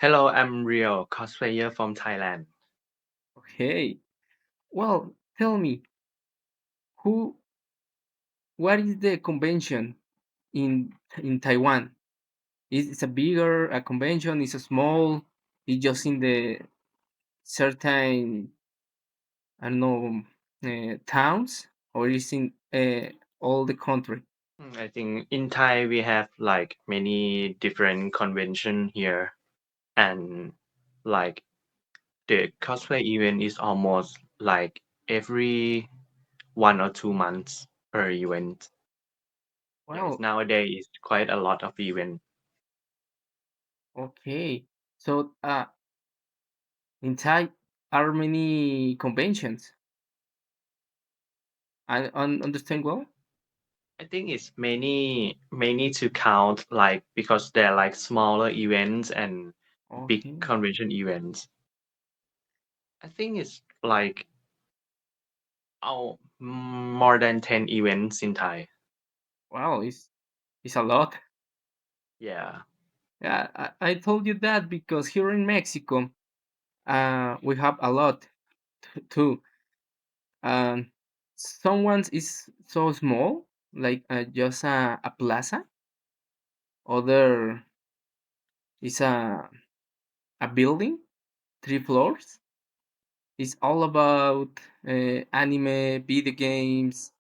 Hello, I'm Real, cosplayer from Thailand. Okay. Well, tell me, who, what is the convention in Taiwan? Is it a bigger a convention? Is it small? It's just in the certain I don't know towns, or is in all the country? I think in Thai we have like many different convention here, and like the cosplay event is almost like every 1 or 2 months per event. Yes, Wow. nowadays it's quite a lot of event. Okay. So in Thai are many conventions. I understand well. I think it's many to count like because they're like smaller events and big Okay. convention events. I think it's like more than 10 events in Thai. Wow, it's a lot. Yeah. Yeah, I told you that because here in Mexico, we have a lot too. Um, someone's is so small, like just a plaza. Other is a building, 3 floors. It's all about anime, video games,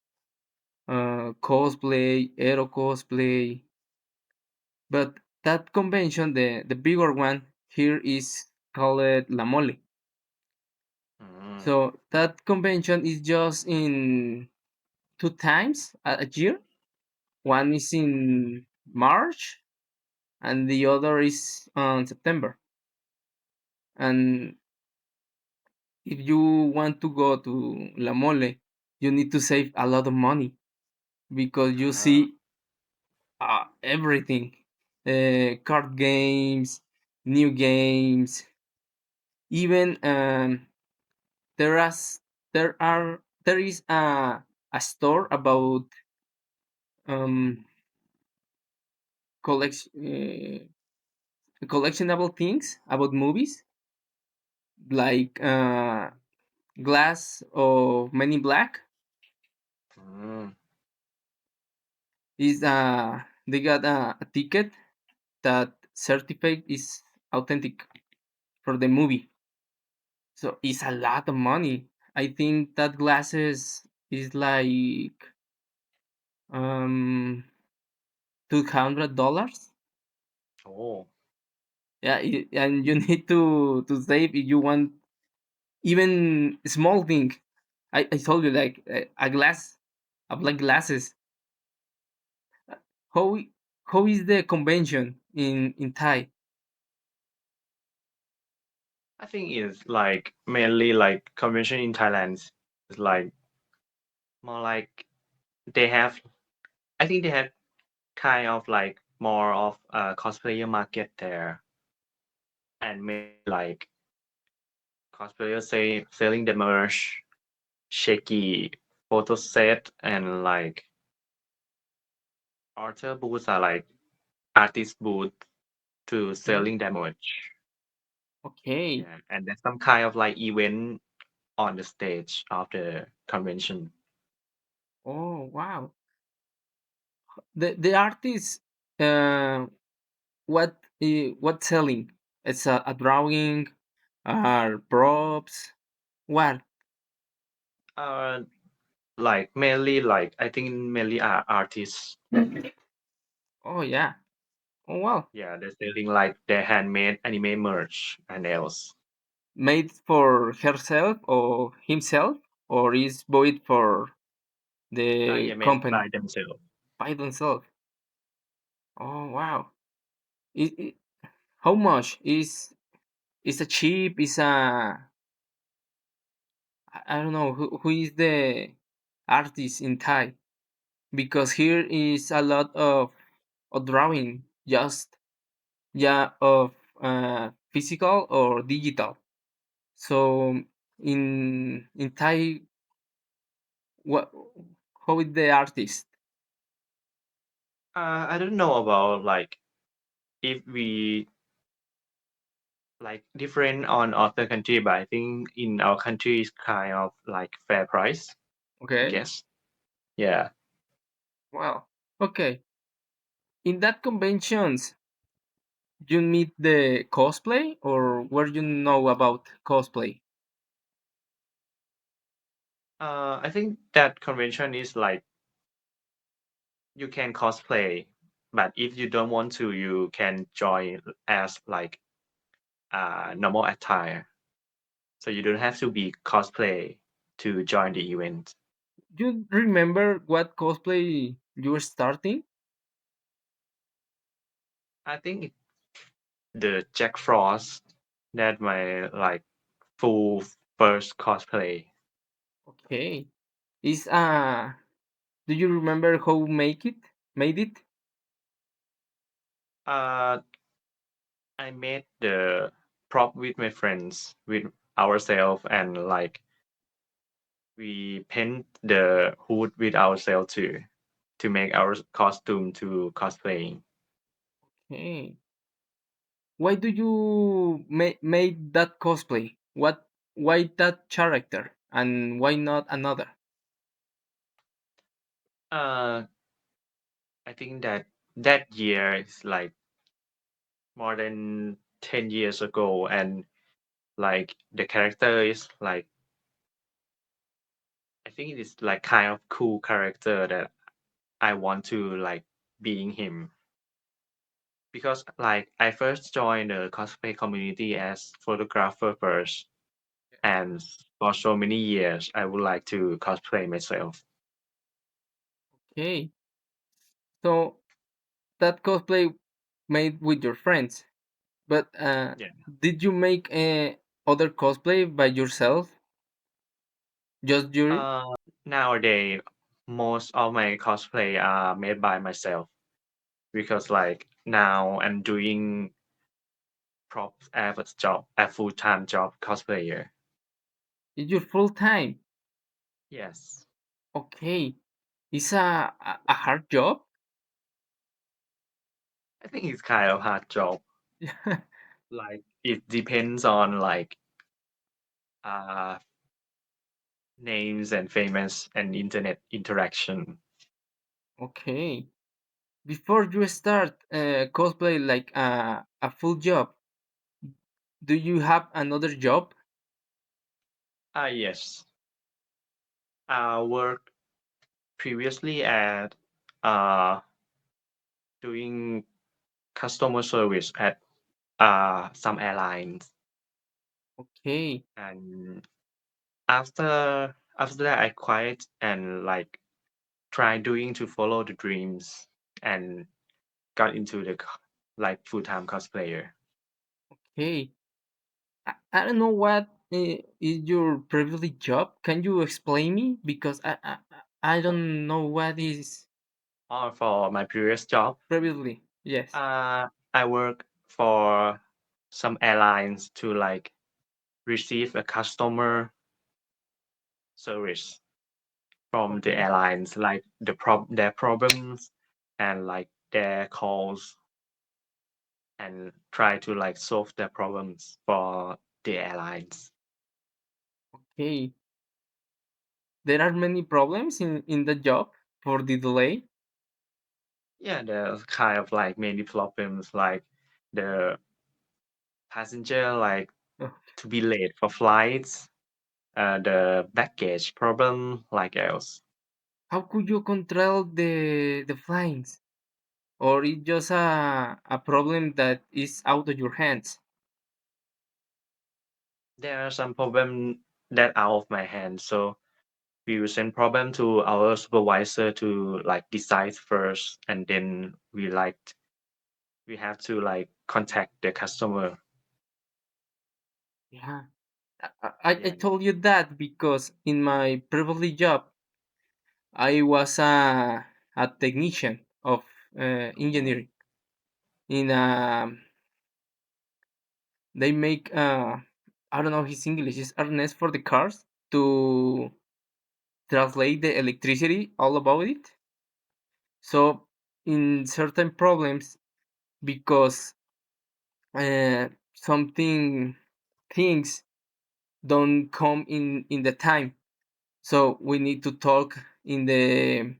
cosplay, aero cosplay. But that convention, the bigger one here is called La Mole. Mm. So that convention is just in 2 times a year. One is in March and the other is on September. And if you want to go to La Mole, you need to save a lot of money because you Ah. see everything, card games, new games, even there is a store about um, collectionable things about movies like Glass of Men in Black. Mm. Is they got a ticket that certificate is authentic for the movie, so it's a lot of money. I think that glasses is like um $200. Oh. Yeah, and you need to save if you want even small thing. I told you like a glass, a black glasses. How how is the convention in Thai? I think it's like mainly like convention in Thailand. It's like more like they have I think they have kind of like more of a cosplayer market there and maybe like cosplayers say selling the merch, shaky photo set and like other booths are like artist booth to Okay. selling their merch. Okay. Yeah, and there's some kind of like event on the stage of the convention. Oh wow. The artist uh what selling? It's a drawing, props. What? Uh, like mainly like I think mainly are artists. Oh yeah. Oh wow. Yeah, they're selling like their handmade anime merch and else. Made for herself or himself, or is bought for the Yeah, made company by themselves. by themselves. Oh wow. It, how much is a cheap? Is a I don't know who is the artist in Thai, because here is a lot of drawing, just yeah, of physical or digital. So in Thai, what how is the artist? I don't know about like if we like different on other country, but I think in our country is kind of like fair price, I Okay. guess. Yeah. Well, okay. In that conventions, you meet the cosplay, or where you know about cosplay? I think that convention is like you can cosplay, but if you don't want to, you can join as like normal attire. So you don't have to be cosplay to join the event. You remember what cosplay you were starting? I think the Jack Frost that my like full first cosplay. Okay. Is do you remember how make it? Made it? Uh, I made the prop with my friends with ourselves and like we paint the hood with ourselves too to make our costume to cosplaying. Okay. Why do you made that cosplay? Why that character and why not another? Uh, I think that that year is like more than 10 years ago and like the character is like I think it is like kind of cool character that I want to like being him because like I first joined the cosplay community as photographer first and for so many years I would like to cosplay myself. Okay. So that cosplay made with your friends. But Yeah. did you make other cosplay by yourself? Just you? Uh, Nowadays most of my cosplay are made by myself because like now I'm doing props as a job, a full-time job cosplayer. Is your full time? Yes, Okay. It's a hard job? I think it's kind of hard job. Like it depends on like uh names and famous and internet interaction. Okay. Before you start cosplay like a full job, do you have another job? Yes, I worked previously at uh doing customer service at some airlines, Okay. and after that I quit and like try doing to follow the dreams and got into the like full-time cosplayer. Okay. I don't know what is your previous job. Can you explain me? Because I don't know what is Or for my previous job, previously. Yes. I work for some airlines to like receive a customer service from the Okay. airlines, like their problems and like their calls, and try to like solve their problems for the airlines. Okay. There are many problems in the job for the delay. Yeah, there's kind of like many problems like the passenger like Oh, to be late for flights, the baggage problem like else. how could you control the flights? Or it's just a problem that is out of your hands? There are some problem that out of my hands, so we will send problem to our supervisor to like decide first, and then we have to like contact the customer. Yeah. I Yeah. told you that because in my previous job, I was a technician of Oh, engineering. In they make I don't know his English is harness for the cars to translate the electricity all about it. So in certain problems, because something things don't come in the time, so we need to talk in the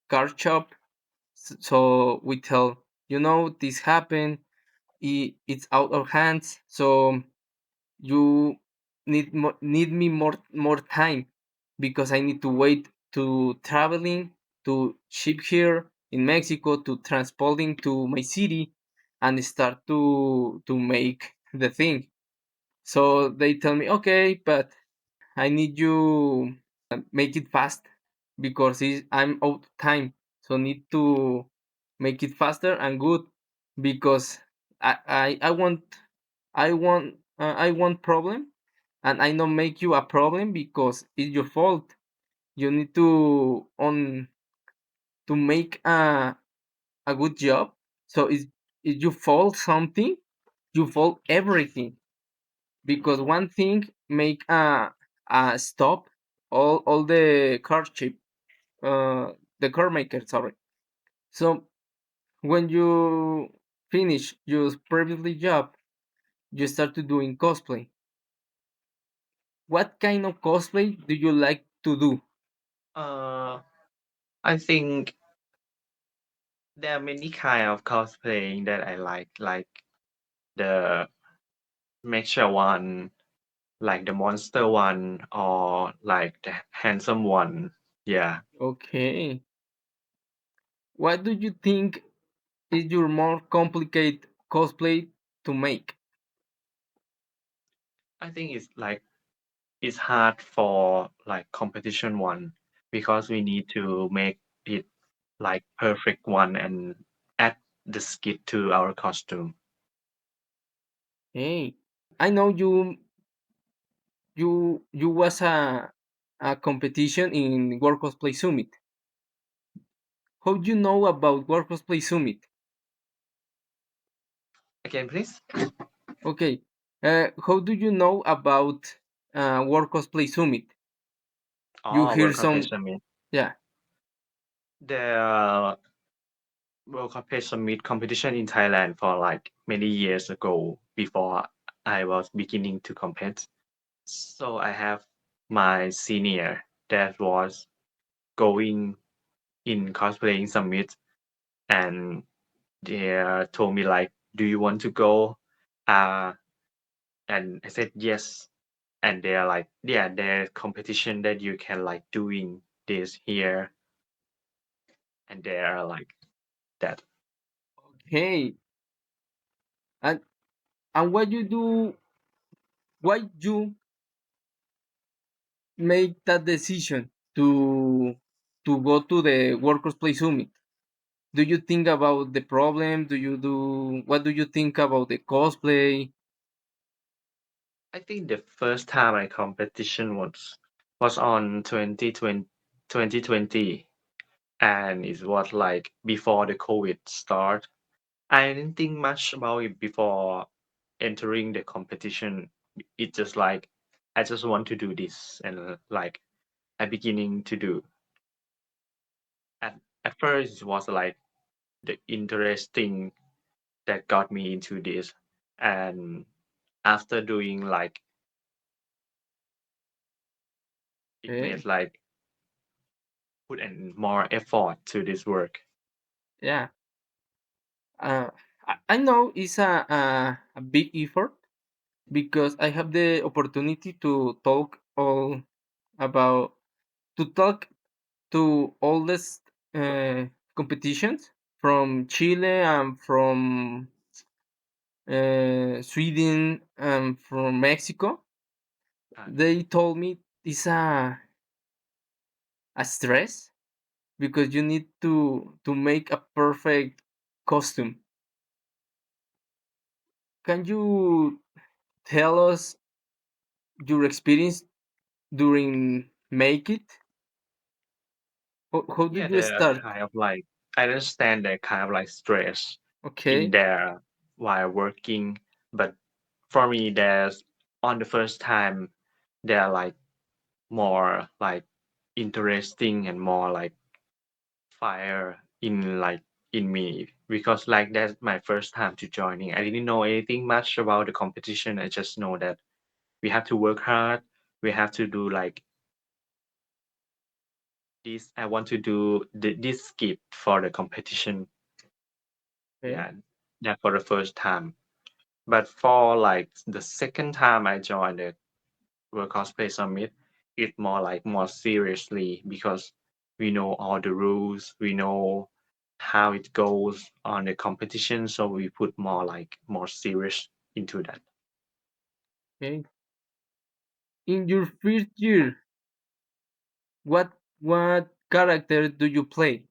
car shop. So we tell, this happened, it's out of hands, so you need me more time, because I need to wait to traveling to ship here in Mexico to transporting to my city and start to make the thing. So they tell me, okay, but I need you make it fast, because I'm out of time. So need to make it faster and good, because I want problem, and I not make you a problem because it's your fault. You need to make a good job. So if you fault something, you fault everything, because one thing make a stop all the car chip, the car maker, sorry. So when you finish your previously job, you start to doing cosplay. What kind of cosplay do you like to do? Uh, I think there are many kind of cosplaying that I like the mecha one, like the monster one, or like the handsome one. Yeah, Okay. What do you think is your more complicated cosplay to make? I think it's hard for like competition one because we need to make it like perfect one and add the skit to our costume. Hey, I know you was a competition in World Cosplay Summit. How do you know about World Cosplay Summit? Again, please. Okay. How do you know about World Cosplay Summit? You Oh, hear World Cosplay some, Summit. yeah. The World Cosplay Summit competition in Thailand for like many years ago before I was beginning to compete. So I have my senior that was going in cosplaying summit and they told me like, do you want to go? Uh, and I said yes. And they're like, yeah, there's competition that you can like doing this here, and they're like that. Hey, and what you do? Why you make that decision to go to the World Cosplay Summit? Do you think about the problem? What do you think about the cosplay? I think the first time I competition was on 2020, and it was like before the COVID start. I didn't think much about it before entering the competition. It just like I just want to do this, and like I beginning to do. At first, it was like the interesting that got me into this, and after doing like it made Okay, like put in more effort to this work. yeah. Uh, I know it's a big effort, because I have the opportunity about to talk to all this competitions from Chile and from Sweden and from Mexico. Okay. They told me it's a stress, because you need to make a perfect costume. Can you tell us your experience during make it? How Yeah, did you the start? kind of like I understand the kind of like stress in Okay, there while working, but for me, there's on the first time they're like more like interesting and more like fire in like in me because like that's my first time to joining. I didn't know anything much about the competition. I just know that we have to work hard. We have to do like this. I want to do this skit for the competition. Okay. Yeah, that for the first time. But for like the second time I joined the World Cosplay Summit, it more like more seriously because we know all the rules, we know how it goes on the competition, so we put more like more serious into that. Okay. In your first year, what character do you play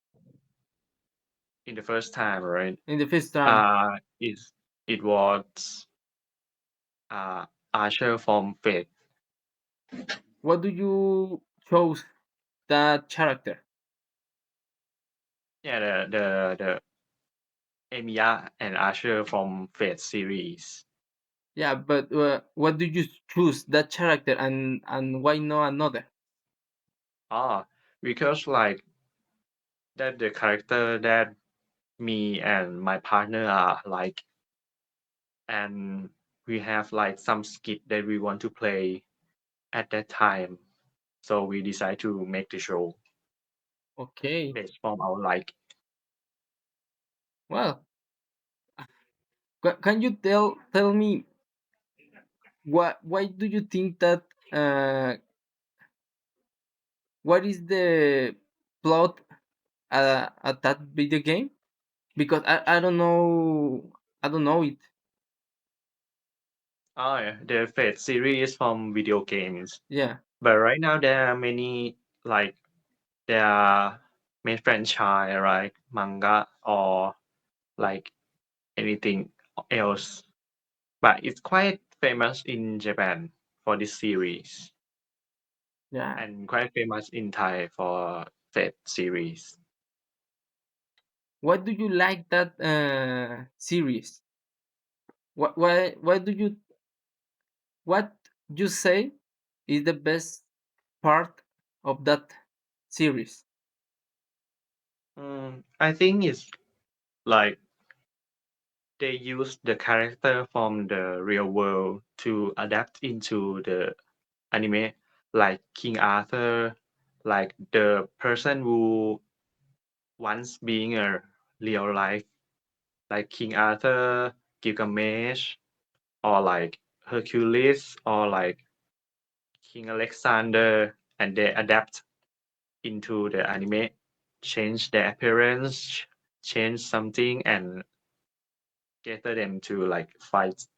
In the first time, right? in the first time? Is it was uh Archer from Fate. What do you chose that character? Yeah, the Emiya and Archer from Fate series. Yeah, but what do you choose that character and why no another? Ah, because like that the character that me and my partner are like, and we have like some skit that we want to play at that time. So we decide to make the show Okay. based from our like. Well, can you tell me what why do you think that uh what is the plot at that video game? Because I don't know it. Oh, yeah, the Fate series from video games. Yeah, But right now there are many like there are made franchise like manga or like anything else. But it's quite famous in Japan for this series yeah. and quite famous in Thai for Fate series. Why do you like that series? Why do you what you say is the best part of that series? I think it's like they use the character from the real world to adapt into the anime, like King Arthur, like the person who once being a real life, like King Arthur, Gilgamesh, or like Hercules, or like King Alexander, and they adapt into the anime, change their appearance, change something, and gather them to like fight.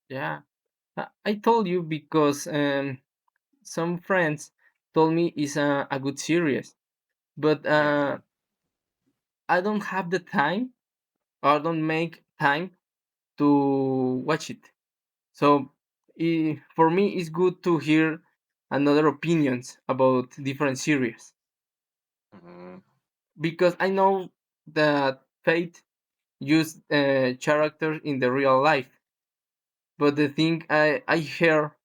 Yeah, I told you because some friends told me it's a good series, but Yeah. I don't have the time or don't make time to watch it. So for me, it's good to hear another opinions about different series Mhm. because I know that Fate used characters in the real life, but the thing I hear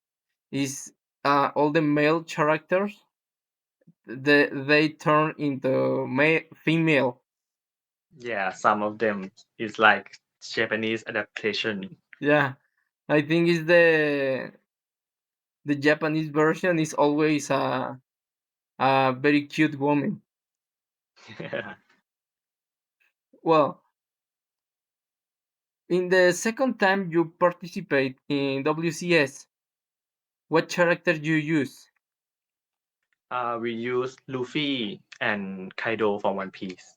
is all the male characters they turn into female. Yeah, some of them is like Japanese adaptation. Yeah, I think is the Japanese version is always a very cute woman. Well, in the second time you participate in WCS, what character you use? We use Luffy and Kaido from One Piece.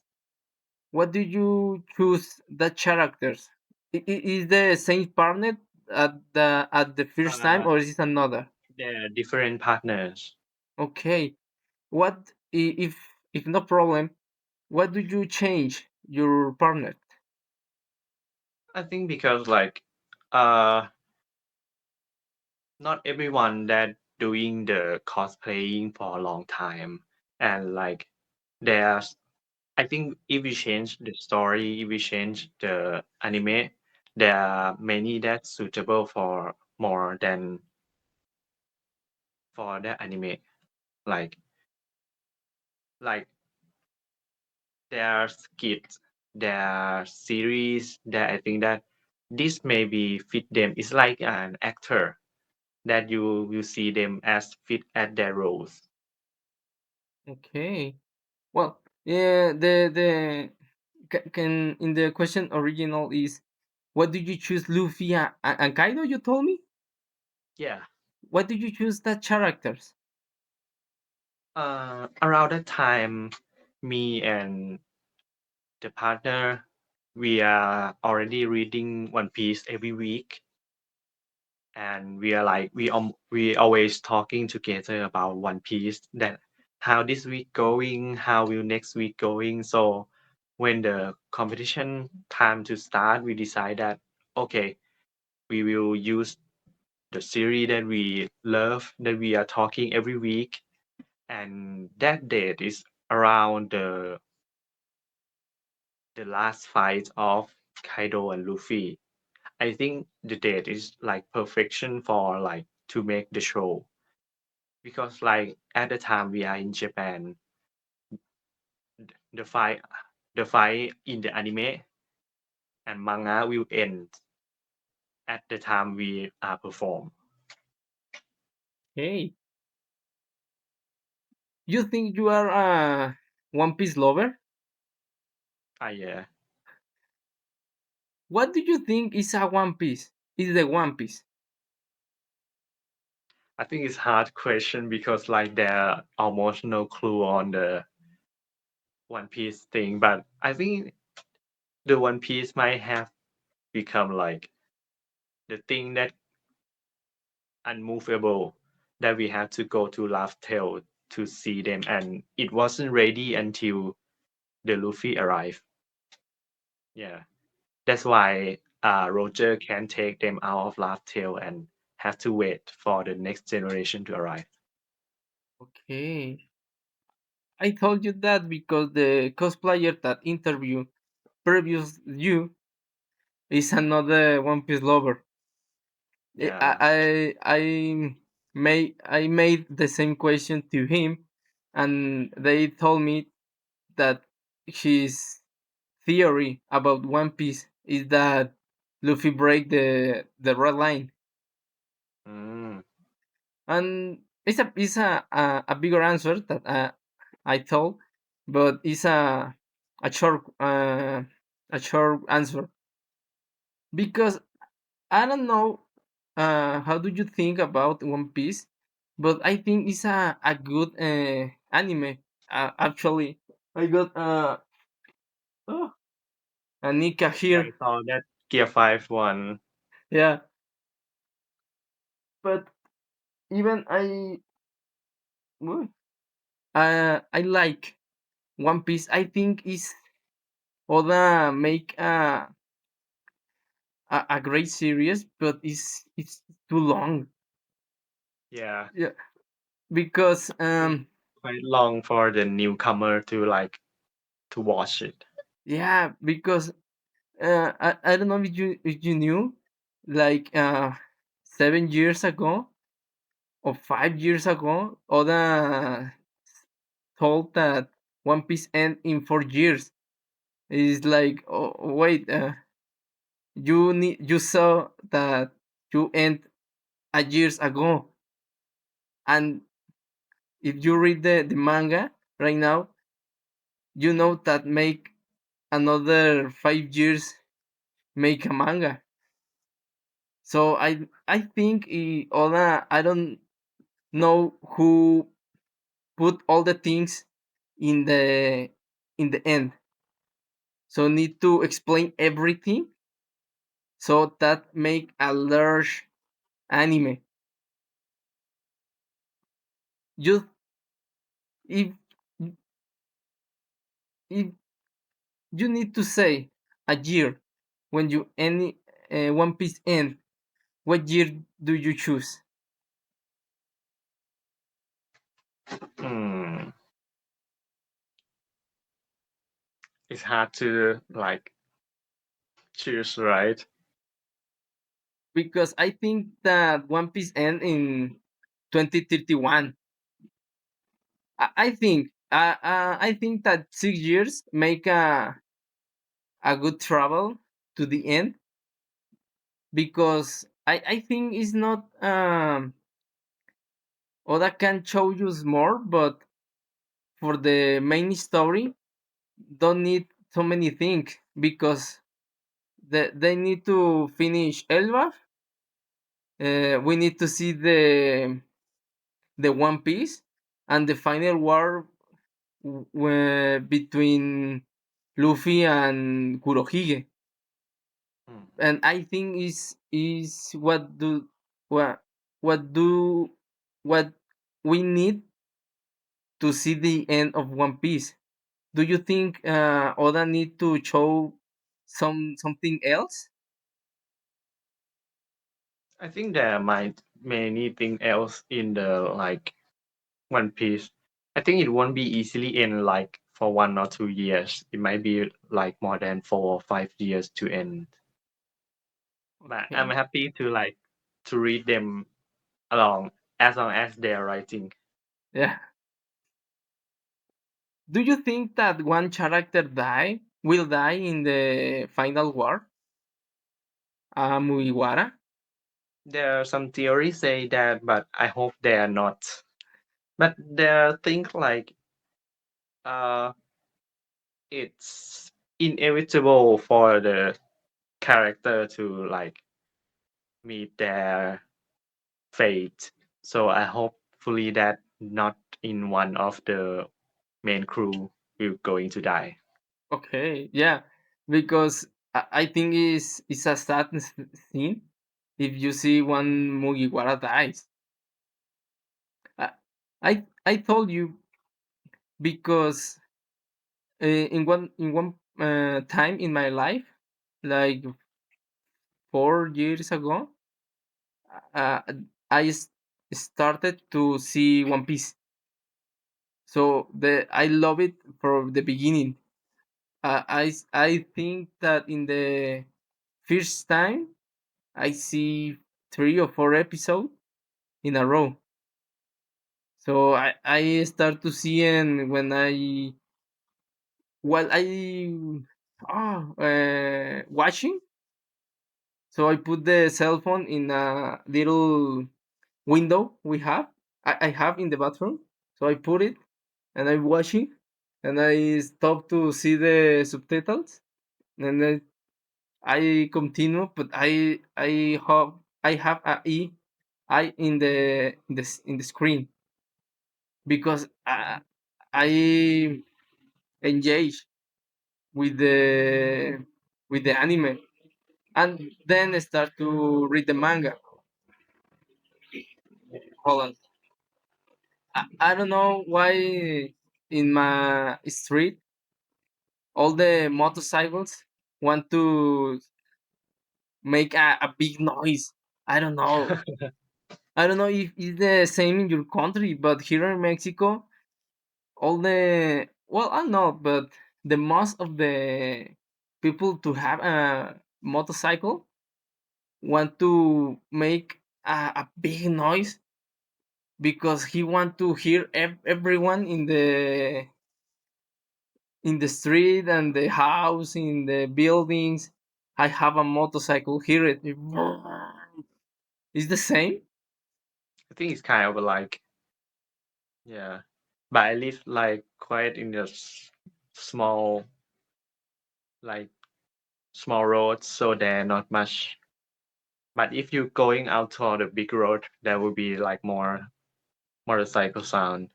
What do you choose the characters? Is the same partner at the first time Uh, or is it another? they're different partners. Okay. What if no problem? What do you change your partner? I think because like uh not everyone that doing the cosplaying for a long time and like there's I think if we change the story, if we change the anime, there are many that's suitable for more than for the anime. Like like their skits, their series, that I think that this maybe fit them. It's like an actor that you will see them as fit at their roles. Okay. Well, yeah, the can in the question original is what did you choose Luffy and Kaido? You told me. Yeah. What did you choose that characters? Around that time, me and the partner, we are already reading One Piece every week, and we are like we always talking together about One Piece, that how this week going, how will next week going. So when the competition time to start, we decide that okay, we will use the series that we love, that we are talking every week, and that date is around the last fight of Kaido and Luffy. I think the date is like perfection for like to make the show, because like at the time we are in Japan, the fight the fight in the anime and manga will end at the time we are perform. Hey, you think you are a One Piece lover? Yeah, What do you think is a One Piece? Is the One Piece? I think it's hard question because like there are almost no clue on the One Piece thing, but I think the One Piece might have become like the thing that unmovable, that we have to go to Laugh Tale to see them, and it wasn't ready until the Luffy arrived. Yeah, that's why Roger can take them out of Laugh Tale and have to wait for the next generation to arrive. Okay. I told you that because the cosplayer that interviewed previous you is another One Piece lover. Yeah. I made the same question to him, and they told me that his theory about One Piece is that Luffy break the red line, Mm, and it's a bigger answer that I told, but it's a short answer because I don't know how do you think about One Piece, but I think it's a good anime. Actually, I got oh, a Nika yeah, I here. saw that Gear 5 one. Yeah, but even well, I like One Piece. I think is Oda make a great series, but it's too long. Yeah, Yeah, because it's quite long for the newcomer to like to watch it. yeah, because I don't know if you knew, like 7 years ago or 5 years ago, Oda told that One Piece end in 4 years. It's like, oh, wait, you saw that you end a years ago, and if you read the manga right now, you know that make another 5 years make a manga. So I think Oda, I don't know who put all the things in the end, so need to explain everything, so that make a large anime. You if if you need to say a year when you any One Piece end, what year do you choose? Hmm. It's hard to like choose, right? Because I think that One Piece end in 2031. I think I think that 6 years make a good travel to the end, because I think it's not Oda can show you more, but for the main story don't need so many things, because they need to finish Elbaf. We need to see the One Piece and the final war between Luffy and Kurohige. Mm. And I think is what what do what we need to see the end of One Piece. Do you think Oda need to show something else? I think there might many thing else in the like One Piece. I think it won't be easily end like for 1 or 2 years. It might be like more than 4 or 5 years to end. But I'm Okay. happy to like to read them along as long as they're writing. Yeah. Do you think that one character will die in the final war? Mugiwara? There are some theories say that, but I hope they are not. But there are things like uh, it's inevitable for the character to like meet their fate. So I hopefully that not in one of the main crew will going to die. Okay, yeah, because I think it's a sad scene if you see one Mugiwara dies. I I told you, because in one time in my life, like 4 years ago, uh, I started to see One Piece. So I love it from the beginning. I think that in the first time I see 3 or 4 episodes in a row. So I start to see, and when I watching, so I put the cell phone in a little window I have in the bathroom. So I put it and I'm watching, and I stop to see the subtitles, and then I continue, but I have a I in the screen, because I engage with the anime, and then I start to read the manga. Hold on. I don't know why in my street all the motorcycles want to make a big noise. I don't know. I don't know if it's the same in your country, but here in Mexico, all the well, I don't know, but the most of the people to have a motorcycle want to make a big noise, because he want to hear everyone in the street and the house, in the buildings. I have a motorcycle, hear it. It's the same. I think it's kind of like yeah, but I live like quite in the small like small roads, so there not much. But if you're going out to the big road, there will be like more motorcycle sound.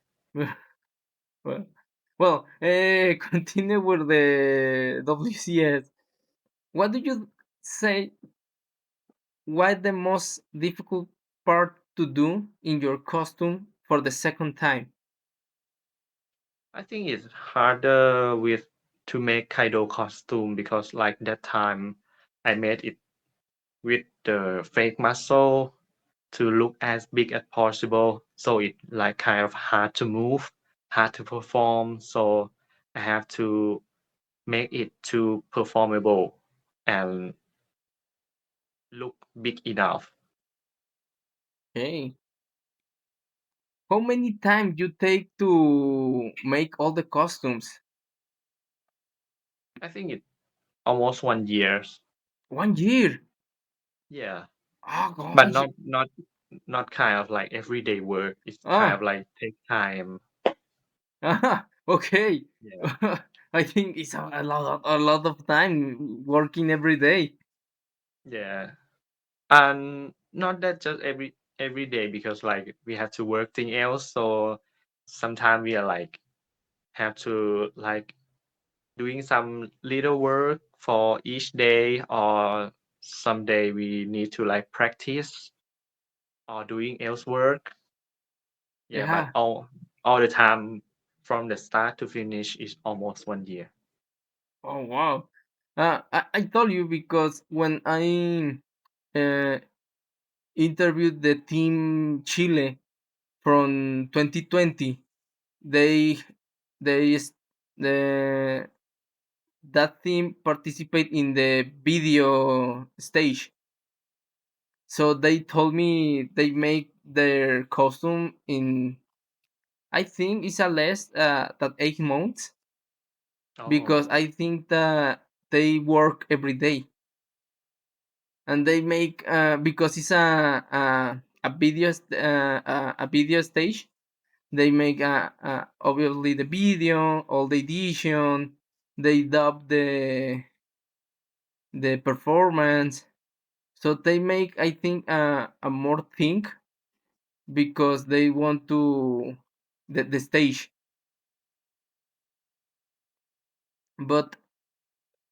well, continue with the WCS. What do you say? What the most difficult part to do in your costume for the second time? I think it's harder with to make Kaido costume because like that time I made it with the fake muscle to look as big as possible. So it like kind of hard to move, hard to perform. So I have to make it to performable and look big enough. Okay. how many time you take to make all the costumes? I think it almost 1 year. 1 year. Yeah, Oh but gosh. not kind of like everyday work. It's kind of Ah, like take time. okay. Yeah, I think it's a lot of time working every day. yeah, and not that just every day because like we have to work thing else. So sometimes we are like have to like doing some little work for each day, or someday we need to like practice or doing else work. Yeah, but Yeah. all the time from the start to finish is almost 1 year. Oh wow. I told you because when I uh, interviewed the team Chile from 2020, they they s- the that team participate in the video stage. So they told me they make their costume in, I think it's a less than 8 months, Oh, because I think that they work every day, and they make because it's a video stage. They make obviously the video, all the edition. They dub the performance. So they make, I think, a more thing, because they want to the stage. But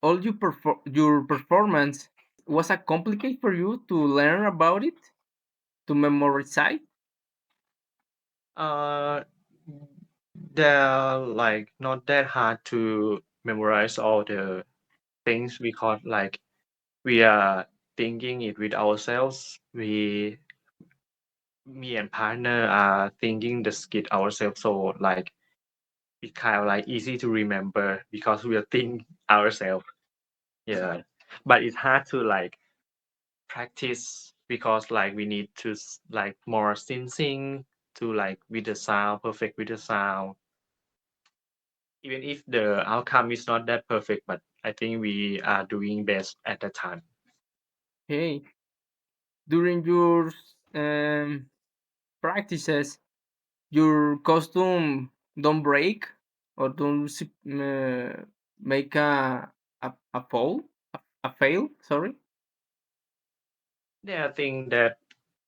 all your performance was a complicated for you to learn about it, to memorize it. uh, they're like not that hard to memorize all the things because like we are thinking it with ourselves. Me and partner are thinking the skit ourselves, so like it's kind of like easy to remember because we are think ourselves. Yeah, but it's hard to like practice because like we need to like more sensing to like with the sound perfect with the sound, even if the outcome is not that perfect, but I think we are doing best at the time. Hey, during your um, practices, your costume don't break, or don't make a fall, a fail. Sorry. There are things that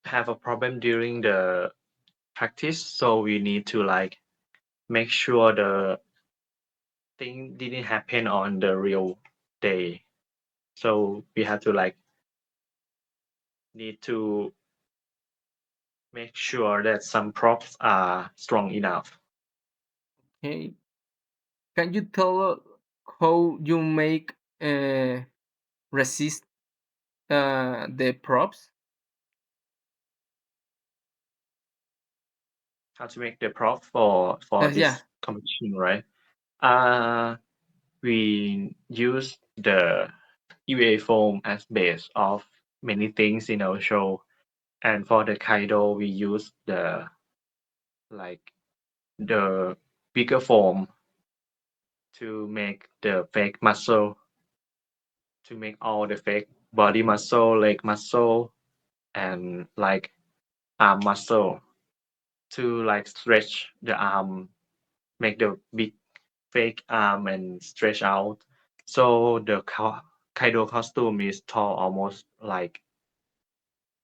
have a problem during the practice, so we need to like make sure the thing didn't happen on the real day. So we have to like need to make sure that some props are strong enough. Hey, can you tell how you make resist the props? How to make the prop for Yeah. this competition, right? Uh, we use the EVA foam as base of many things in our show, and for the Kaido, we use the like the bigger foam to make the fake muscle, to make all the fake body muscle, leg muscle, and like arm muscle to like stretch the arm, make the big fake arm and stretch out. So the Kaido costume is tall almost like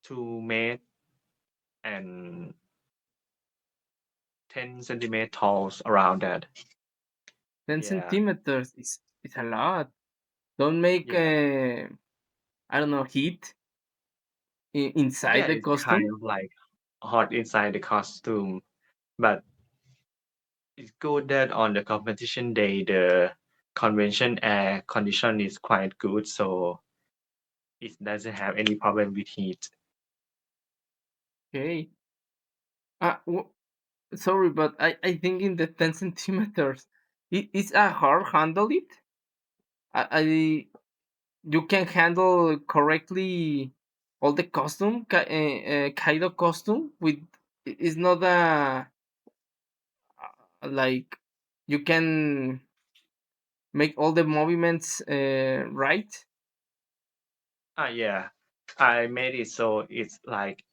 2 meters and 10 centimeters tall around that. 10 Yeah, centimeters is a lot. Don't make yeah, I don't know, heat inside yeah. the It's kind costume. of like hot inside the costume, but it's good that on the competition day the convention air condition is quite good, so it doesn't have any problem with heat. Okay. W- Sorry, but I think in the 10 centimeters, it's a hard handle it. I You can handle correctly all the costume, Kaido costume with. It's not a like you can make all the movements right. Yeah, I made it so it's like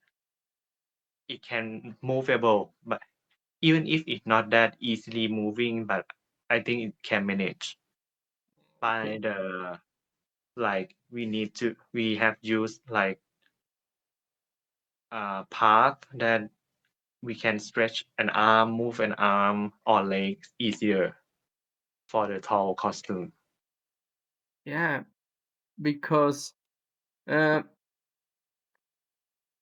it can movable, but even if it's not that easily moving, but I think it can manage by Okay. the like we have used like path that we can stretch an arm, move an arm or legs easier for the tall costume. Yeah, because uh,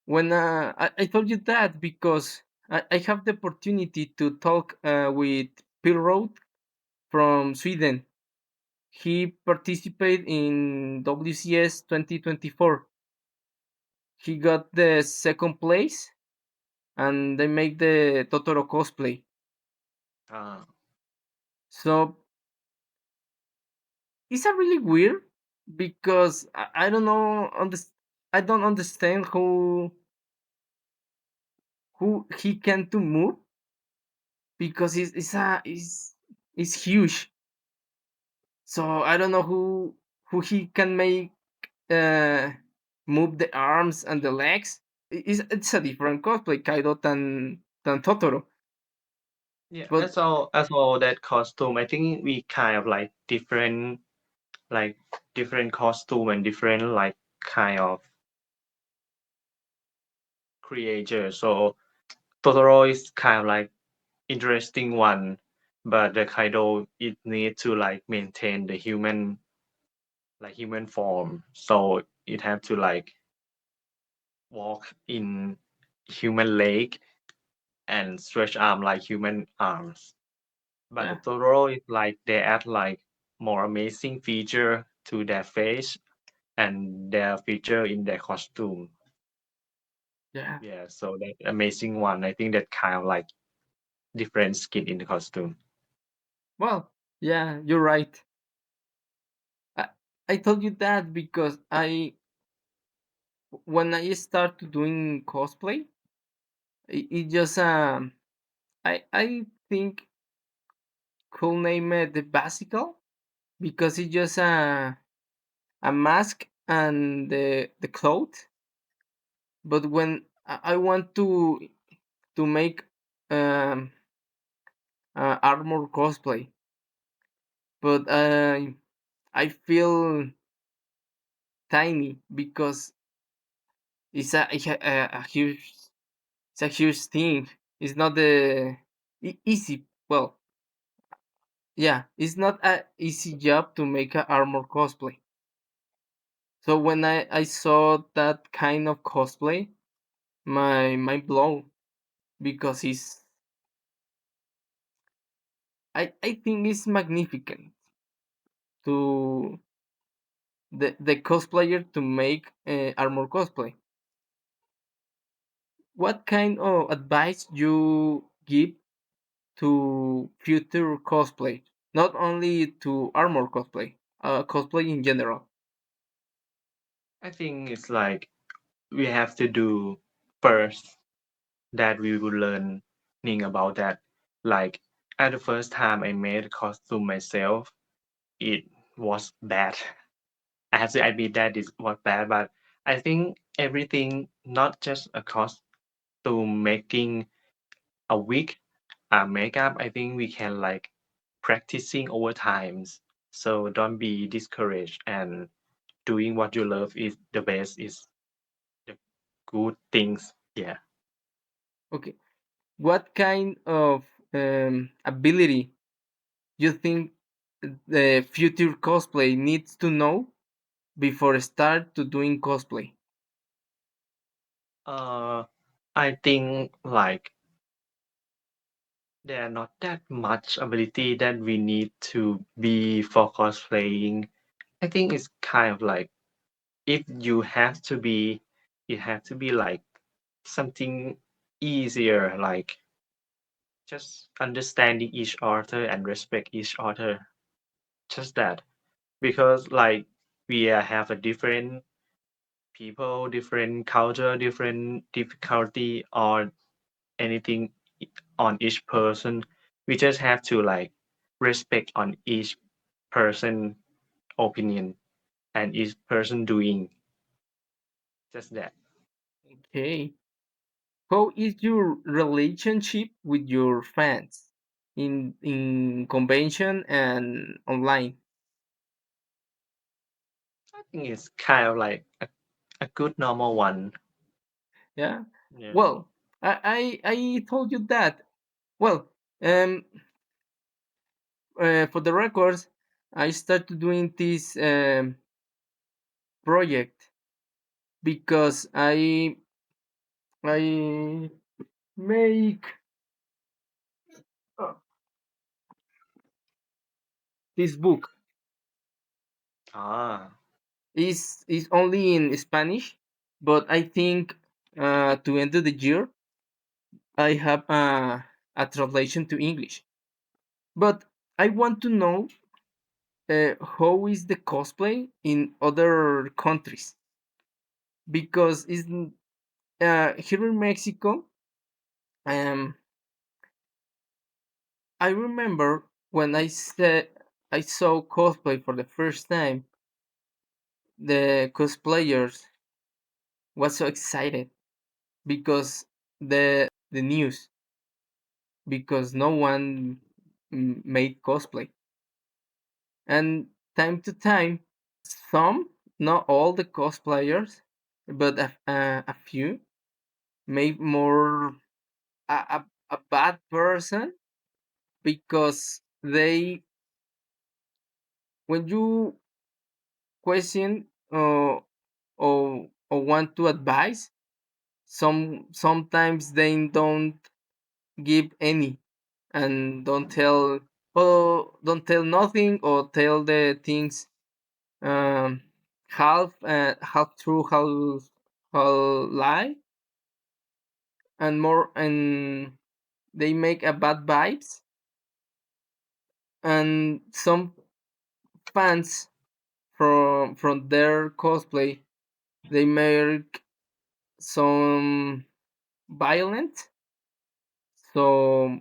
when I told you that because I have the opportunity to talk with Pilroad from Sweden. He participated in WCS 2024. He got the second place, and they make the Totoro cosplay. Uh, So it's a really weird because I don't know. I don't understand who he can to move because it's huge. So I don't know who he can make uh, move the arms and the legs. It's a different cosplay Kaido than Totoro. yeah, But as all that costume, I think we kind of like different costume and different like kind of creature. So Totoro is kind of like interesting one, but the Kaido it need to like maintain the human form. So it have to like walk in human leg and stretch arm like human arms. But the yeah, Totoro is like they add like more amazing feature to their face and their feature in their costume. yeah. Yeah, so that amazing one. I think that kind of like different skin in the costume. Well, yeah, you're right. I, I told you that because when I started doing cosplay, it just I think could name it the basical because it's just a mask and the cloth. But when I want to make um armor cosplay, but I feel tiny because it's a huge it's a huge thing. It's not the easy. Well, yeah, it's not a easy job to make a armor cosplay. So when I saw that kind of cosplay, my mind blown because I think it's magnificent to the cosplayer to make armor cosplay. What kind of advice you give to future cosplay? Not only to armor cosplay, cosplay in general. I think it's like we have to do first that we will learning about that. Like at the first time I made a costume myself, it was bad. I have to admit that it was bad, but I think everything, not just a costume making a wig, a makeup, I think we can like practicing over times. So don't be discouraged and doing what you love is the best is the good things. Yeah. Okay, what kind of ability you think the future cosplay needs to know before start to doing cosplay? Uh, I think like there are not that much ability that we need to be for cosplaying. I think it's kind of like if you have to be, it has to be like something easier, like just understanding each other and respect each other. Just that. Because like have a different people, different culture, different difficulty or anything on each person. We just have to like respect on each person opinion and each person doing just that. Okay. How is your relationship with your fans in convention and online? I think it's kind of like a good normal one. Yeah. Yeah. Well, I told you that. Well, um, for the records, I started doing this project because I make uh, this book Ah. is only in Spanish, but I think to end of the year I have a translation to English. But I want to know how is the cosplay in other countries because it's here in Mexico. Um, I remember when I saw cosplay for the first time, the cosplayers was so excited because the news because no one made cosplay. And time to time, some, not all the cosplayers, but a few, made more a bad person because they, when you question or want to advise, sometimes they don't give any and don't tell nothing or tell the things um, half true, half lie, and more, and they make a bad vibes, and some fans from their cosplay they make some violent. So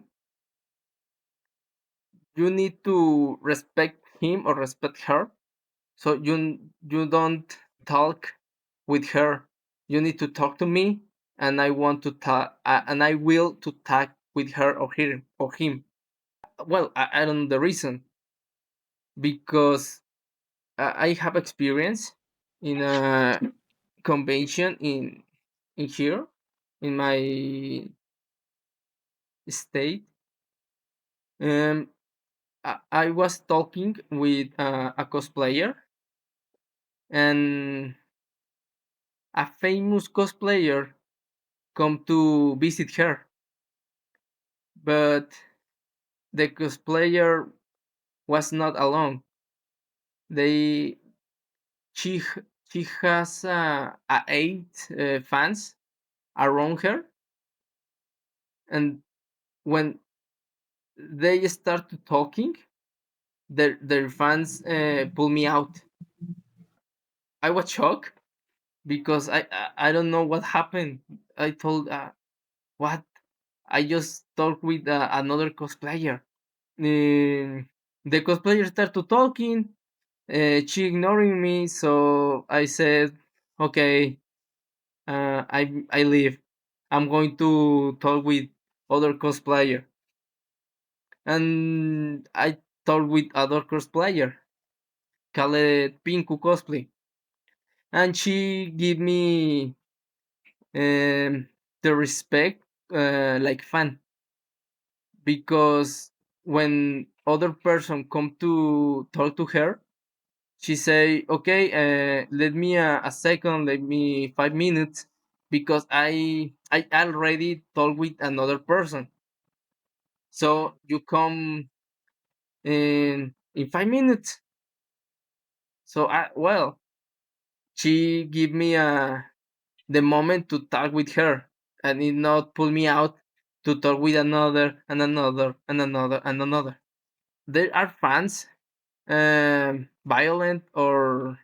you need to respect him or respect her. So you don't talk with her. You need to talk to me, and I want to talk, and I will to talk with her or him. Well, I don't know the reason because I have experience in a convention in here in my state. Um, I was talking with a cosplayer, and a famous cosplayer come to visit her, but the cosplayer was not alone. They she she has eight fans around her, and when they started talking, their fans pull me out. I was shocked because I don't know what happened. I told what I just talked with another cosplayer. The cosplayer started talking. She ignoring me, so I said, "Okay, I leave. I'm going to talk with other cosplayer." And I talked with other cosplayer called Pinku Cosplay, and she give me the respect like fan because when other person come to talk to her, she say, "Okay, let me a second, let me 5 minutes because I already talk with another person, so you come in 5 minutes." So I well, she give me the moment to talk with her and it not pull me out to talk with another and another and another and another. There are fans violent or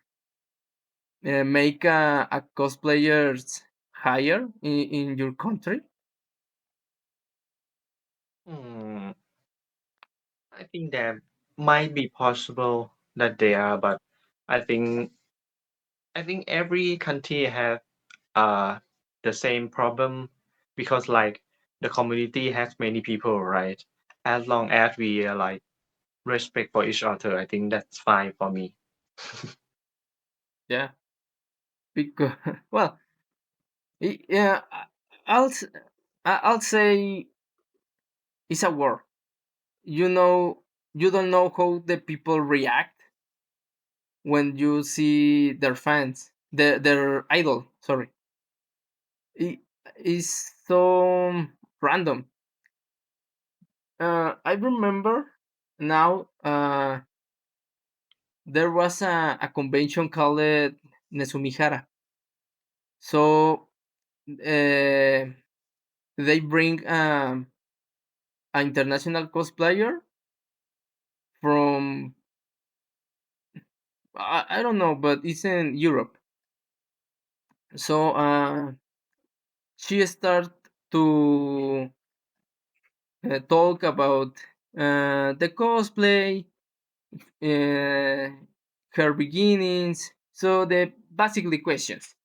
make a cosplayers higher in your country? Hmm. I think that might be possible that they are, but I think I think every country has uh the same problem because like the community has many people, right? As long as we like respect for each other, I think that's fine for me. Yeah, because well, yeah, I'll s- I'll say it's a war. You know, you don't know how the people react when you see their fans, their idol. Sorry, it is so random. I remember now. There was a convention called Nesumihara. So they bring an international cosplayer from I don't know, but it's in Europe. So she started to talk about the cosplay, uh, her beginnings. So the basically questions.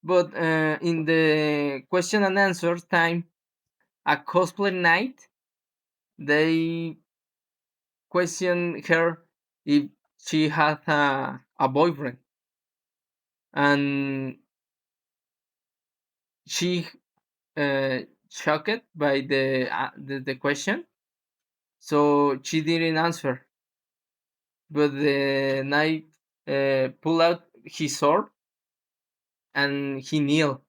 But in the question and answer time, a cosplay night, they question her if she had a boyfriend, and she uh, shocked by the question, so she didn't answer. But the knight pulled out his sword and he kneeled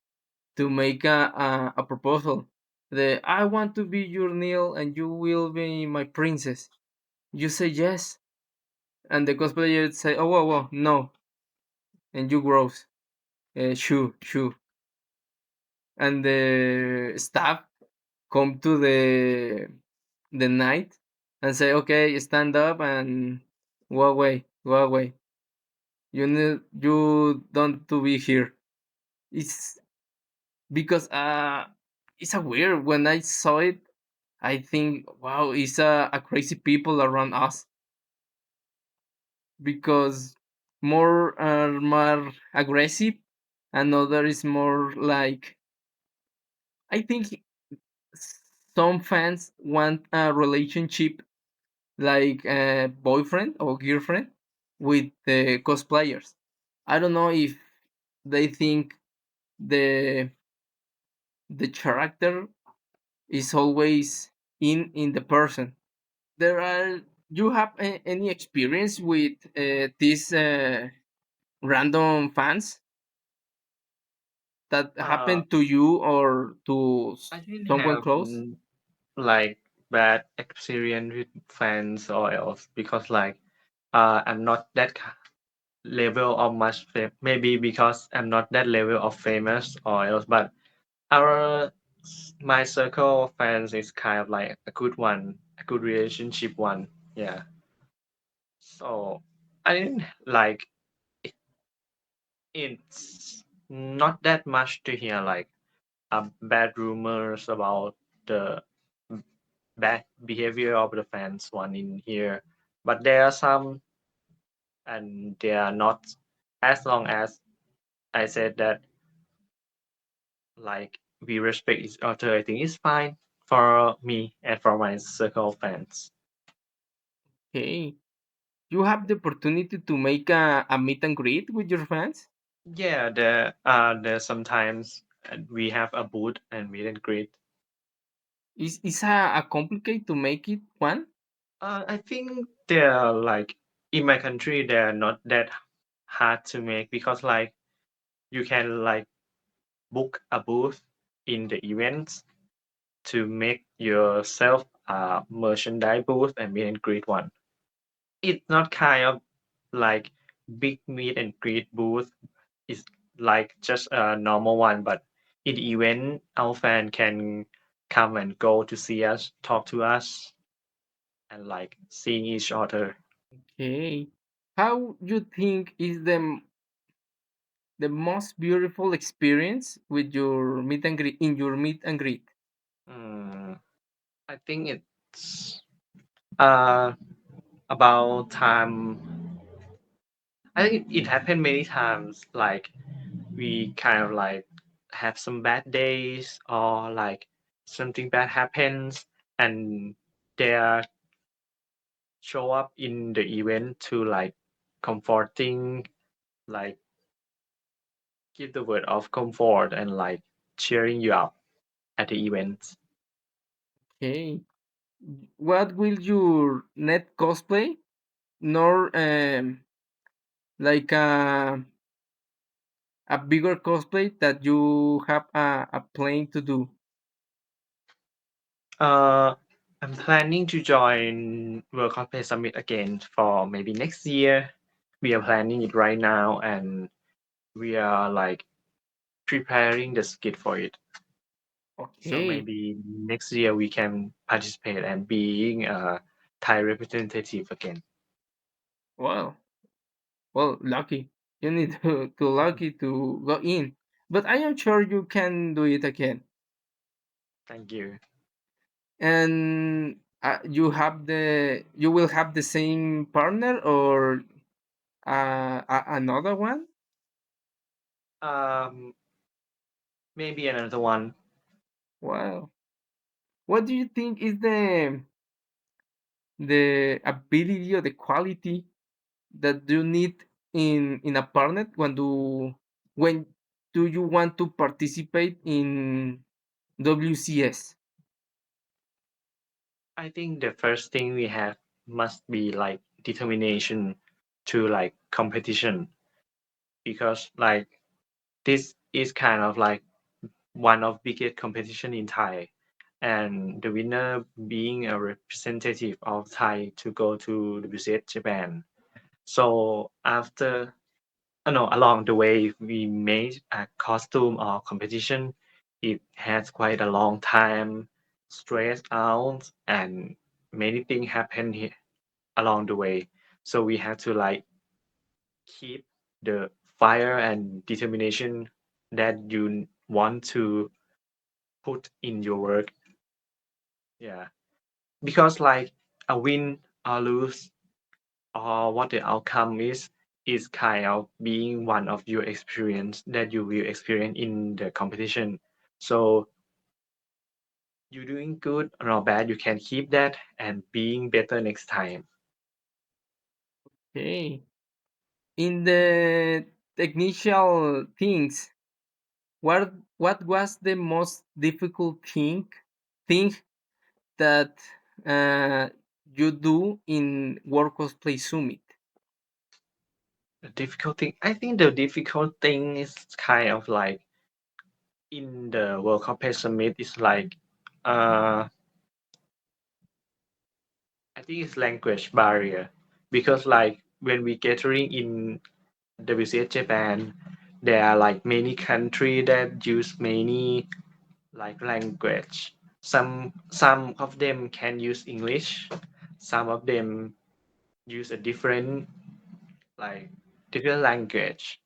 to make a proposal. The I want to be your Neil and you will be my princess. You say yes, and the cosplayer say, "Oh, whoa, whoa, no," and you grows. Shoo, shoo, and the staff come to the knight and say, "Okay, stand up and go away, go away. You don't to be here." It's because it's a weird. When I saw it, I think, wow, it's a crazy people around us because more are more aggressive, and other is more like I think some fans want a relationship like a boyfriend or girlfriend with the cosplayers. I don't know if they think the the character is always in the person. There are you have any experience with these random fans that Uh, happen to you or to I didn't someone have close? like bad experience with fans or else because like I'm not that level of much maybe because I'm not that level of famous or else, but our my circle of fans is kind of like a good one, a good relationship one. Yeah. So I didn't like it's not that much to hear like bad rumors about the bad behavior of the fans one in here, but there are some and they are not as long as I said that like we respect each other. I think it's fine for me and for my circle of fans. Okay, you have the opportunity to make a meet and greet with your fans. Yeah, there sometimes we have a booth and meet and greet. Is a complicated to make it one? I think they're like in my country they're not that hard to make because like you can like book a booth in the events to make yourself a merchandise booth and meet and greet one. It's not kind of like big meet and greet booth. It's like just a normal one, but in the event, our fan can come and go to see us, talk to us, and like seeing each other. Okay, how you think is the most beautiful experience with your meet and greet in your meet and greet? Mm, I think it's Uh, about time, I think it happened many times. Like we kind of like have some bad days or like something bad happens, and they are show up in the event to like comforting, like give the word of comfort and like cheering you up at the events. Okay. What will your net cosplay? Nor like a bigger cosplay that you have a plan to do. Uh, I'm planning to join World Cosplay Summit again for maybe next year. We are planning it right now, and we are like preparing the skit for it. So Okay. maybe next year we can participate and being a Thai representative again. Well, well, lucky. You need to lucky to go in, but I am sure you can do it again. Thank you. And you will have the same partner or another one. Um, Maybe another one. Wow. What do you think is the ability or the quality that you need in a partner when do you want to participate in WCS? I think the first thing we have must be like determination to like competition, because like this is kind of like one of biggest competition in Thai, and the winner being a representative of Thai to go to WCS Japan. So after, no, along the way we made a costume or competition. It has quite a long time, stress out, and many things happen here along the way. So we have to like keep the fire and determination that you want to put in your work. Yeah, because like a win or lose or what the outcome is kind of being one of your experience that you will experience in the competition. So you doing good or bad, you can keep that and being better next time. Okay. In the technical things, what was the most difficult thing that uh, you do in World Cosplay Summit? The difficult thing, I think the difficult thing is kind of like in the World Cosplay Summit is like I think it's language barrier, because like when we gathering in WCS Japan, there are like many country that use many like language. Some of them can use English, some of them use a like different language.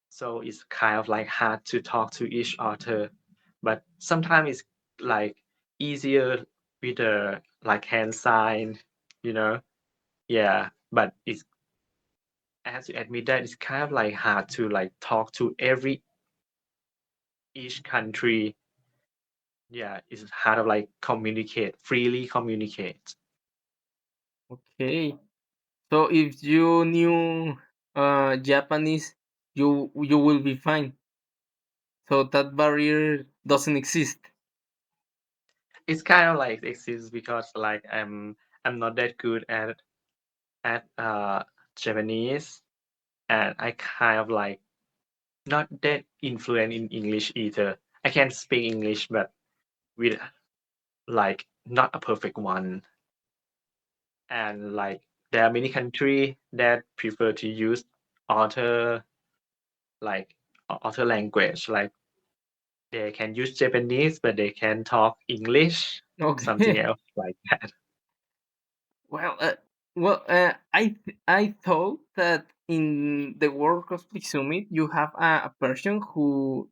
So it's kind of like hard to talk to each other. But sometimes it's like easier with a like hand sign, you know. Yeah, but it's I have to admit that it's kind of like hard to like talk to every each country. Yeah, it's hard to like freely communicate. Okay. So if you knew Japanese, you will be fine. So that barrier doesn't exist. It's kind of like exists because like I'm not that good at Japanese, and I kind of like not that influent in English either. I can speak English, but with like not a perfect one. And like there are many countries that prefer to use other like other language. Like they can use Japanese, but they can talk English, something Okay. else like that. Well, I thought that in the World Cosplay Summit you have a person who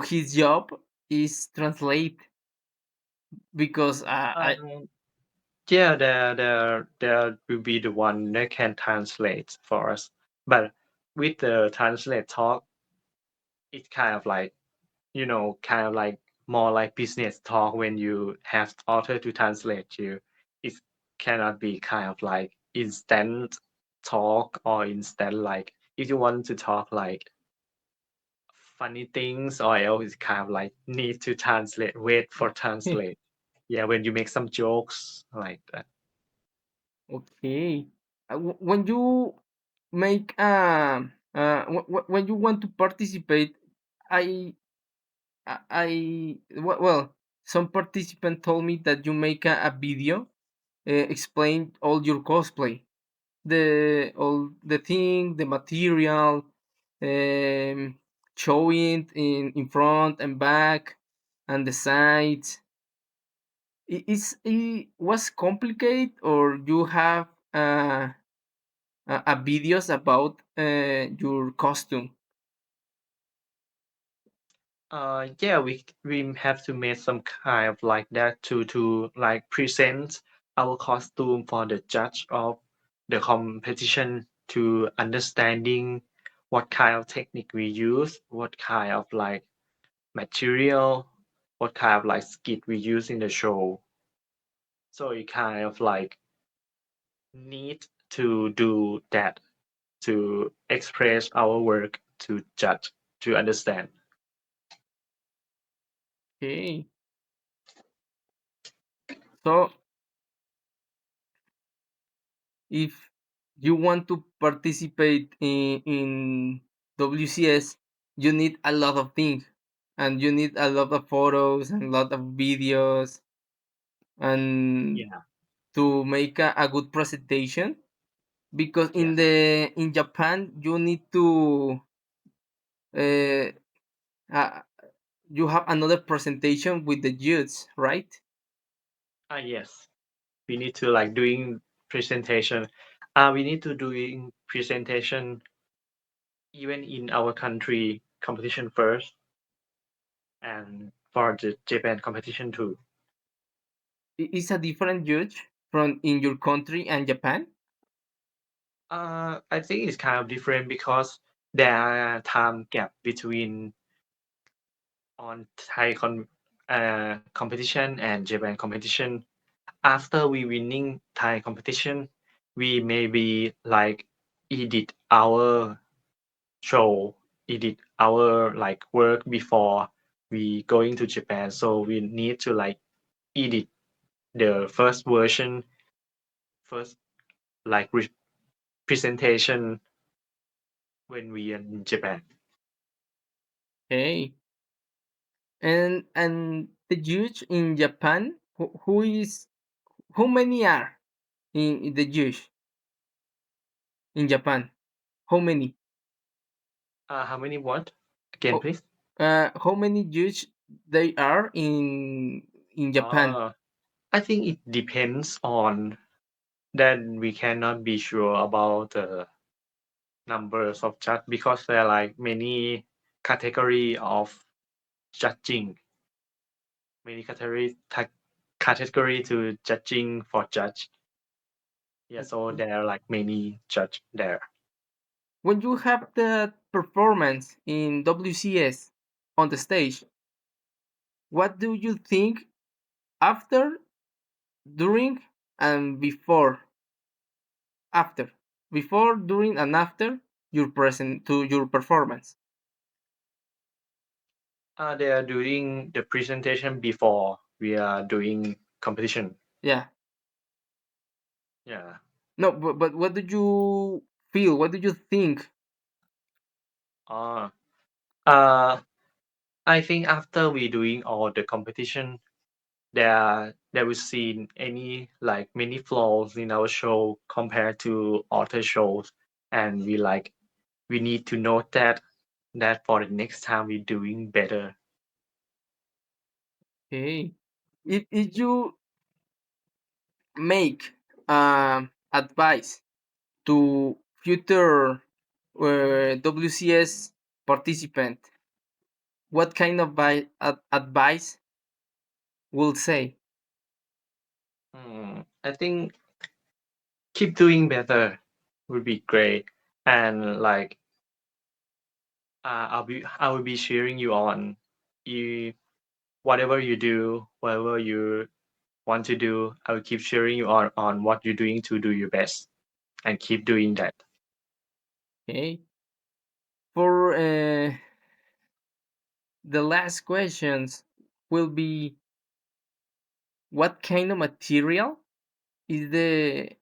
his job is translate because Um, Yeah, there will be the one that can translate for us. But with the translate talk, it's kind of like, kind of like more like business talk when you have author to translate you. It cannot be kind of like instant talk or instant like if you want to talk like funny things or else it's kind of like need to translate, wait for translate. Yeah, when you make some jokes like that. Okay. When you make when you want to participate, I well, some participant told me that you make a video explain all your cosplay, the all the thing, the material, um, showing in front and back, and the sides. It was complicated, or you have videos about your costume? Yeah, we have to make some kind of like that to like present our costume for the judge of the competition to understanding what kind of technique we use, what kind of like material, what kind of like skit we use in the show. So you kind of like need to do that to express our work to judge to understand. Okay, so if you want to participate in WCS, you need a lot of things, and you need a lot of photos and a lot of videos, and Yeah. to make a good presentation. Because Yes. in Japan, you need to uh, uh, you have another presentation with the youths, right? Yes. We need to like doing presentation. We need to doing presentation even in our country competition first and for the Japan competition too. It's a different judge from in your country and Japan. I think it's kind of different because there are time gap between on competition and Japan competition. After we winning Thai competition, we maybe like edit our show, edit our like work before we going to Japan. So we need to like edit the first version, first like presentation when we are in Japan. Hey, and the judge in Japan, who is how many are in the judge in Japan? How many? How many what? Again, How, please. how many judge they are in Japan? Uh, I think it depends on that we cannot be sure about the numbers of judge because there are like many category of judging, many category to judging for judge. Yeah, so Okay. there are like many judge there. When you have the performance in WCS on the stage, what do you think after, during, and before? After, before, during, and after your present to your performance. They are doing the presentation before we are doing competition. Yeah. Yeah. No, but what do you feel? What do you think? Uh, uh, I think after we doing all the competition, there we see any like many flaws in our show compared to other shows, and we need to note that for the next time we're doing better. Okay. If you make advice to future WCS participant, what kind of advice will say? I think keep doing better would be great, and like I will be cheering you on. You whatever you do, whatever you want to do, I will keep cheering you on what you're doing to do your best and keep doing that. Okay. For the last questions will be, what kind of material is the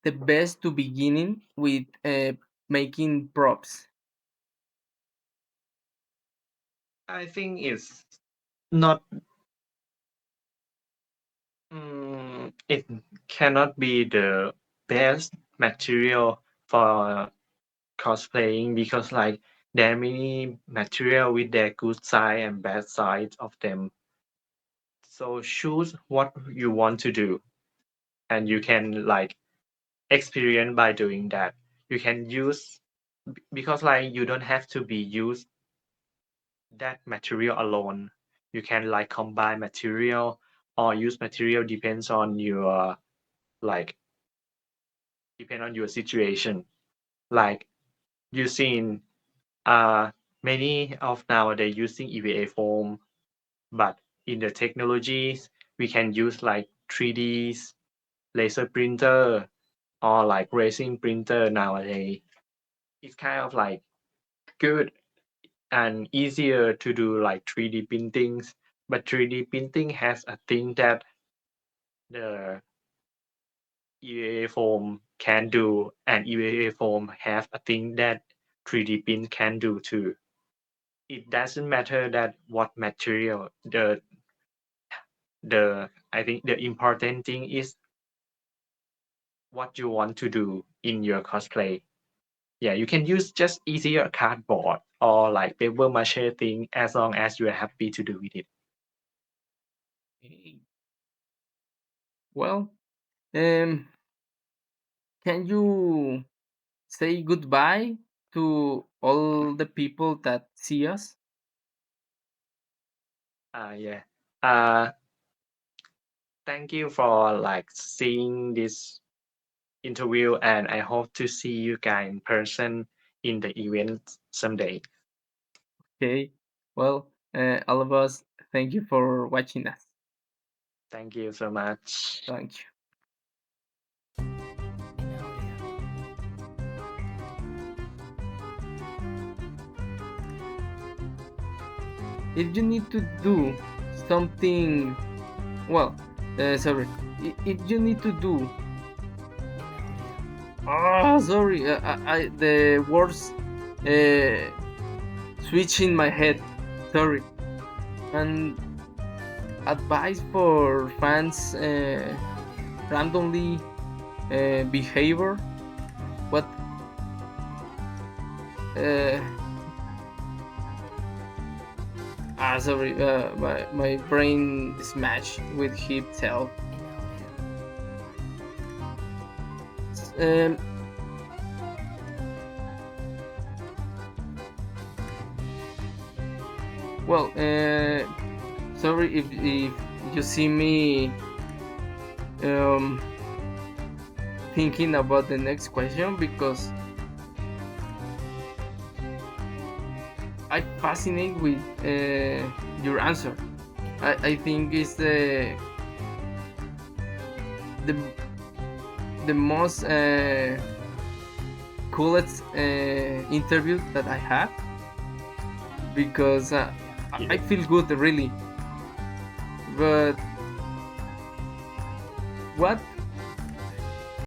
best to beginning with making props? I think it's not. It cannot be the best material for cosplaying because like there are many material with their good side and bad sides of them. So choose what you want to do, and you can like experience by doing that. You can use because like you don't have to be use that material alone. You can like combine material or use material depends on your like depend on your situation. Like using uh many of nowadays using EVA foam, but in the technologies we can use like 3Ds, laser printer or like resin printer nowadays. It's kind of like good and easier to do like 3D printings, but 3D printing has a thing that the EVA foam can do, and EVA foam have a thing that 3D print can do too. It doesn't matter that what material the I think the important thing is what you want to do in your cosplay. Yeah, you can use just easier cardboard or like paper mache thing as long as you are happy to do with it. Okay. Well, um, can you say goodbye to all the people that see us? Yeah. Uh, Thank you for like seeing this interview, and I hope to see you guys in person in the event someday. Okay. Well, all of us, thank you for watching us. Thank you so much. Thank you. If you need to do something, well, sorry, if you need to do, sorry, the words uh, switch in my head. Sorry. And advice for fans randomly behavior. What? Uh, Sorry. My brain smashed with himself. Um, well, sorry if you see me um thinking about the next question, because I fascinate with your answer. I think it's the the most coolest interview that I had, because I Yeah. feel good really. But what